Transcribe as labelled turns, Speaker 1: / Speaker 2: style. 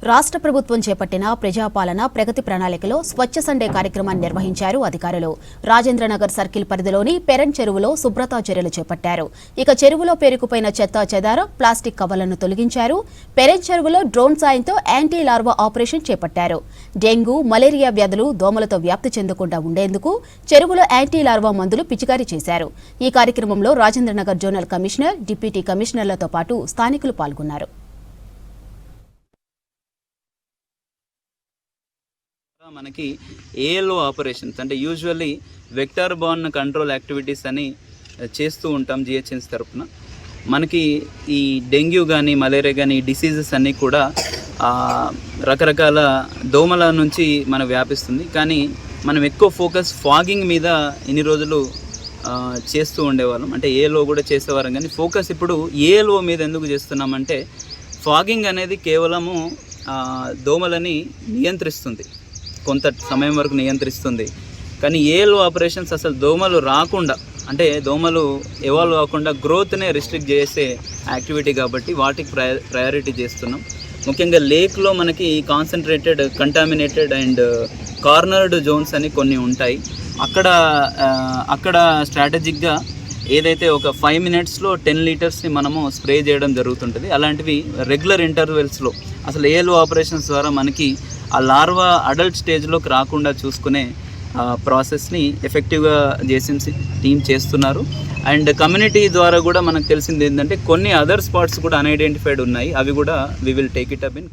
Speaker 1: రాష్ట్ర ప్రభుత్వం చేపట్టిన ప్రజాపాలన ప్రగతి ప్రణాళికలో స్వచ్ఛ సండే కార్యక్రమాన్ని నిర్వహించారు అధికారులు. రాజేంద్రనగర్ సర్కిల్ పరిధిలోని పెరన్ చెరువులో శుభ్రతా చర్యలు చేపట్టారు. ఇక చెరువులో పేరుకుపోయిన చెత్తా చెదారం, ప్లాస్టిక్ కవర్లను తొలగించారు. పెరన్ చెరువులో డ్రోన్ సాయంతో యాంటీ లార్వా ఆపరేషన్ చేపట్టారు. డెంగూ, మలేరియా వ్యాధులు దోమలతో వ్యాప్తి చెందకుండా ఉండేందుకు చెరువులో యాంటీ లార్వా మందులు పిచికారీ చేశారు. ఈ కార్యక్రమంలో రాజేంద్రనగర్ జోనల్ కమిషనర్, డిప్యూటీ కమిషనర్లతో పాటు స్థానికులు పాల్గొన్నారు.
Speaker 2: మనకి ఏఎల్ఓ ఆపరేషన్స్ అంటే usually vector born control activities అని చేస్తూ ఉంటాం జిహెచ్ఎంసీ తరఫున. మనకి ఈ డెంగ్యూ కానీ మలేరియా కానీ ఈ డిసీజెస్ అన్నీ కూడా రకరకాల దోమల నుంచి మనకు వ్యాపిస్తుంది. కానీ మనం ఎక్కువ ఫోకస్ ఫాగింగ్ మీద ఇన్ని రోజులు చేస్తూ ఉండేవాళ్ళం, అంటే ఏఎల్ఓ కూడా చేసేవారం. కానీ ఫోకస్ ఇప్పుడు ఏఎల్ఓ మీద ఎందుకు చేస్తున్నామంటే ఫాగింగ్ అనేది కేవలము దోమలని నియంత్రిస్తుంది, కొంత సమయం వరకు నియంత్రిస్తుంది. కానీ ఏఎల్ఓ ఆపరేషన్స్ అసలు దోమలు రాకుండా, అంటే దోమలు ఎవాల్వ్ అవ్వకుండా గ్రోత్నే రిస్ట్రిక్ట్ చేసే యాక్టివిటీ కాబట్టి వాటికి ప్రయారిటీ చేస్తున్నాం. ముఖ్యంగా లేక్లో మనకి concentrated, contaminated and cornered zones అని కొన్ని ఉంటాయి. అక్కడ స్ట్రాటజిక్గా ఏదైతే ఒక 5 minutesలో 10 లీటర్స్ని మనము స్ప్రే చేయడం జరుగుతుంటుంది. అలాంటివి రెగ్యులర్ ఇంటర్వెల్స్లో అసలు ఏఎల్ఓ ఆపరేషన్స్ ద్వారా మనకి ఆ లార్వా అడల్ట్ స్టేజ్లోకి రాకుండా చూసుకునే ప్రాసెస్ని ఎఫెక్టివ్గా జేసీఎంసీ టీం చేస్తున్నారు. అండ్ కమ్యూనిటీ ద్వారా కూడా మనకు తెలిసింది ఏంటంటే కొన్ని అదర్ స్పాట్స్ కూడా అన్ఐడెంటిఫైడ్ ఉన్నాయి, అవి కూడా we will take it up in